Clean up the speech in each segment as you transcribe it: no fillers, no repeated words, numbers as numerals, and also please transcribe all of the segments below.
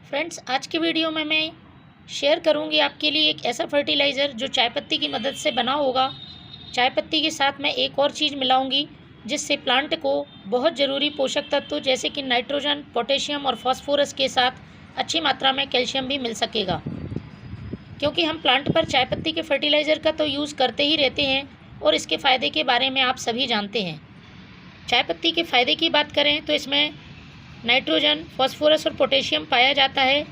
Friends, आज की video में मैं शेयर करूंगी आपके लिए एक ऐसा फर्टिलाइज़र जो चाय पत्ती की मदद से बना होगा। चाय पत्ती के साथ मैं एक और चीज़ मिलाऊंगी जिससे प्लांट को बहुत ज़रूरी पोषक तत्व जैसे कि नाइट्रोजन, पोटेशियम और फास्फोरस के साथ अच्छी मात्रा में कैल्शियम भी मिल सकेगा। क्योंकि हम प्लांट पर चाय पत्ती के फर्टिलाइज़र का तो यूज़ करते ही रहते हैं और इसके फ़ायदे के बारे में आप सभी जानते हैं। चाय पत्ती के फ़ायदे की बात करें तो इसमें नाइट्रोजन, फास्फोरस और पोटेशियम पाया जाता है।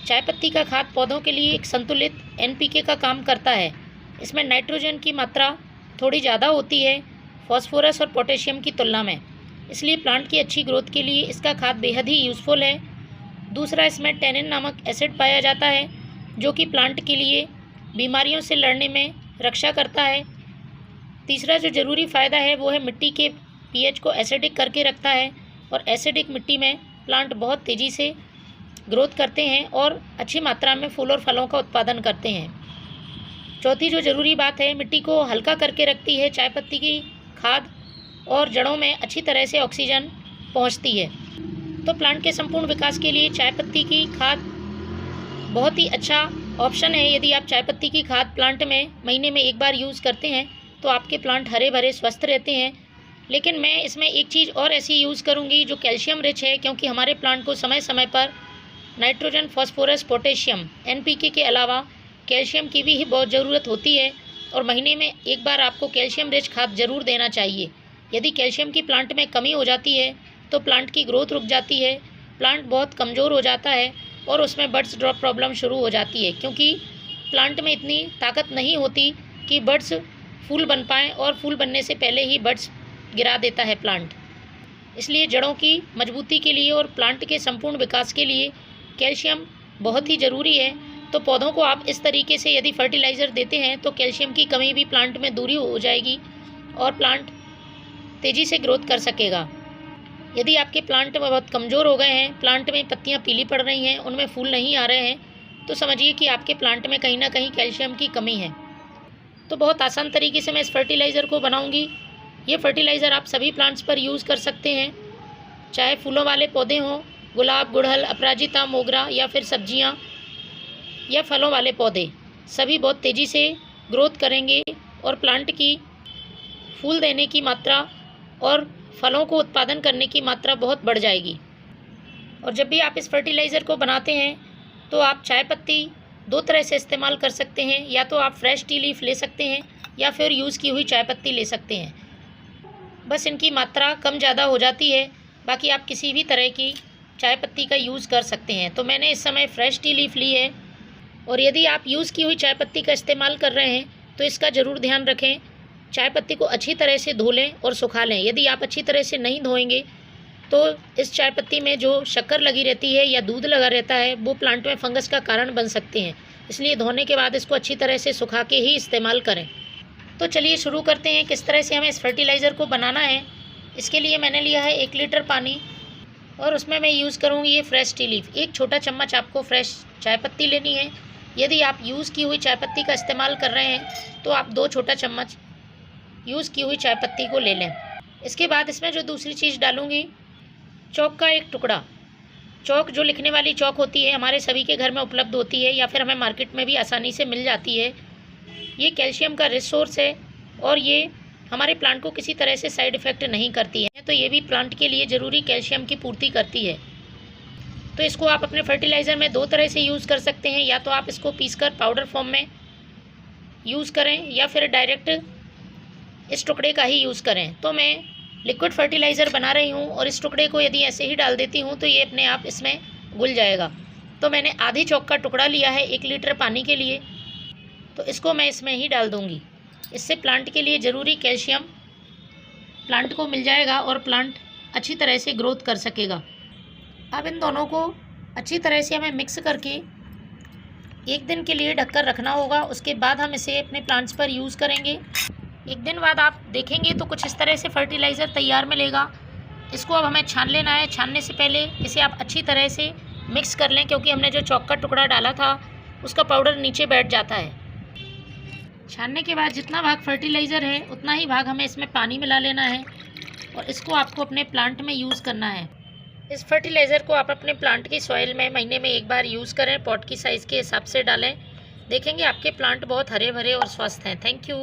चाय पत्ती का खाद पौधों के लिए एक संतुलित एनपीके का काम करता है। इसमें नाइट्रोजन की मात्रा थोड़ी ज़्यादा होती है फास्फोरस और पोटेशियम की तुलना में, इसलिए प्लांट की अच्छी ग्रोथ के लिए इसका खाद बेहद ही यूज़फुल है। दूसरा, इसमें टैनिन नामक एसिड पाया जाता है जो कि प्लांट के लिए बीमारियों से लड़ने में रक्षा करता है। तीसरा जो ज़रूरी फ़ायदा है वो है मिट्टी के पीएच को एसिडिक करके रखता है और एसिडिक मिट्टी में प्लांट बहुत तेज़ी से ग्रोथ करते हैं और अच्छी मात्रा में फूल और फलों का उत्पादन करते हैं। चौथी जो ज़रूरी बात है, मिट्टी को हल्का करके रखती है चाय पत्ती की खाद और जड़ों में अच्छी तरह से ऑक्सीजन पहुंचती है। तो प्लांट के संपूर्ण विकास के लिए चाय पत्ती की खाद बहुत ही अच्छा ऑप्शन है। यदि आप चाय पत्ती की खाद प्लांट में महीने में एक बार यूज़ करते हैं तो आपके प्लांट हरे भरे स्वस्थ रहते हैं। लेकिन मैं इसमें एक चीज़ और ऐसी यूज़ करूँगी जो कैल्शियम रिच है, क्योंकि हमारे प्लांट को समय समय पर नाइट्रोजन, फास्फोरस, पोटेशियम, एनपीके के अलावा कैल्शियम की भी बहुत ज़रूरत होती है और महीने में एक बार आपको कैल्शियम रिच खाद ज़रूर देना चाहिए। यदि कैल्शियम की प्लांट में कमी हो जाती है तो प्लांट की ग्रोथ रुक जाती है, प्लांट बहुत कमज़ोर हो जाता है और उसमें बड्स ड्रॉप प्रॉब्लम शुरू हो जाती है, क्योंकि प्लांट में इतनी ताकत नहीं होती कि बड्स फूल बन पाएँ और फूल बनने से पहले ही बड्स गिरा देता है प्लांट। इसलिए जड़ों की मजबूती के लिए और प्लांट के संपूर्ण विकास के लिए कैल्शियम बहुत ही ज़रूरी है। तो पौधों को आप इस तरीके से यदि फर्टिलाइज़र देते हैं तो कैल्शियम की कमी भी प्लांट में दूरी हो जाएगी और प्लांट तेज़ी से ग्रोथ कर सकेगा। यदि आपके प्लांट बहुत कमज़ोर हो गए हैं, प्लांट में पत्तियां पीली पड़ रही हैं, उनमें फूल नहीं आ रहे हैं, तो समझिए कि आपके प्लांट में कहीं ना कहीं कैल्शियम की कमी है। तो बहुत आसान तरीके से मैं इस फर्टिलाइज़र को बनाऊँगी। ये फर्टिलाइज़र आप सभी प्लांट्स पर यूज़ कर सकते हैं, चाहे फूलों वाले पौधे हों, गुलाब, गुड़हल, अपराजिता, मोगरा, या फिर सब्जियां या फलों वाले पौधे, सभी बहुत तेज़ी से ग्रोथ करेंगे और प्लांट की फूल देने की मात्रा और फलों को उत्पादन करने की मात्रा बहुत बढ़ जाएगी। और जब भी आप इस फर्टिलाइज़र को बनाते हैं तो आप चाय पत्ती दो तरह से इस्तेमाल कर सकते हैं, या तो आप फ्रेश टी लीफ ले सकते हैं या फिर यूज़ की हुई चाय पत्ती ले सकते हैं। बस इनकी मात्रा कम ज़्यादा हो जाती है, बाकी आप किसी भी तरह की चाय पत्ती का यूज़ कर सकते हैं। तो मैंने इस समय फ्रेश टी लीफ ली है। और यदि आप यूज़ की हुई चाय पत्ती का इस्तेमाल कर रहे हैं तो इसका ज़रूर ध्यान रखें, चाय पत्ती को अच्छी तरह से धो लें और सुखा लें। यदि आप अच्छी तरह से नहीं धोएंगे तो इस चाय पत्ती में जो शक्कर लगी रहती है या दूध लगा रहता है वो प्लांट में फंगस का कारण बन सकते हैं। इसलिए धोने के बाद इसको अच्छी तरह से सुखा के ही इस्तेमाल करें। तो चलिए शुरू करते हैं किस तरह से हमें इस फर्टिलाइज़र को बनाना है। इसके लिए मैंने लिया है 1 लीटर पानी और उसमें मैं यूज़ करूँगी ये फ्रेश टी लीफ। 1 छोटा चम्मच आपको फ्रेश चाय पत्ती लेनी है। यदि आप यूज़ की हुई चाय पत्ती का इस्तेमाल कर रहे हैं तो आप 2 छोटा चम्मच यूज़ की हुई चाय पत्ती को ले लें। इसके बाद इसमें जो दूसरी चीज़ डालूँगी, चौक का 1 टुकड़ा। चौक जो लिखने वाली चौक होती है हमारे सभी के घर में उपलब्ध होती है या फिर हमें मार्केट में भी आसानी से मिल जाती है। ये कैल्शियम का रिसोर्स है और ये हमारे प्लांट को किसी तरह से साइड इफ़ेक्ट नहीं करती है, तो ये भी प्लांट के लिए ज़रूरी कैल्शियम की पूर्ति करती है। तो इसको आप अपने फर्टिलाइज़र में 2 तरह से यूज़ कर सकते हैं, या तो आप इसको पीसकर पाउडर फॉर्म में यूज़ करें या फिर डायरेक्ट इस टुकड़े का ही यूज़ करें। तो मैं लिक्विड फर्टिलाइज़र बना रही हूँ और इस टुकड़े को यदि ऐसे ही डाल देती हूँ तो ये अपने आप इसमें घुल जाएगा। तो मैंने आधी चौक का टुकड़ा लिया है 1 लीटर पानी के लिए, तो इसको मैं इसमें ही डाल दूँगी। इससे प्लांट के लिए ज़रूरी कैल्शियम प्लांट को मिल जाएगा और प्लांट अच्छी तरह से ग्रोथ कर सकेगा। अब इन दोनों को अच्छी तरह से हमें मिक्स करके 1 दिन के लिए ढककर रखना होगा। उसके बाद हम इसे अपने प्लांट्स पर यूज़ करेंगे। 1 दिन बाद आप देखेंगे तो कुछ इस तरह से फर्टिलाइज़र तैयार मिलेगा। इसको अब हमें छान लेना है। छानने से पहले इसे आप अच्छी तरह से मिक्स कर लें, क्योंकि हमने जो चौक का टुकड़ा डाला था उसका पाउडर नीचे बैठ जाता है। छानने के बाद जितना भाग फर्टिलाइज़र है उतना ही भाग हमें इसमें पानी मिला लेना है और इसको आपको अपने प्लांट में यूज़ करना है। इस फर्टिलाइज़र को आप अपने प्लांट की सॉइल में महीने में एक बार यूज़ करें, पॉट की साइज़ के हिसाब से डालें। देखेंगे आपके प्लांट बहुत हरे भरे और स्वस्थ हैं। Thank you.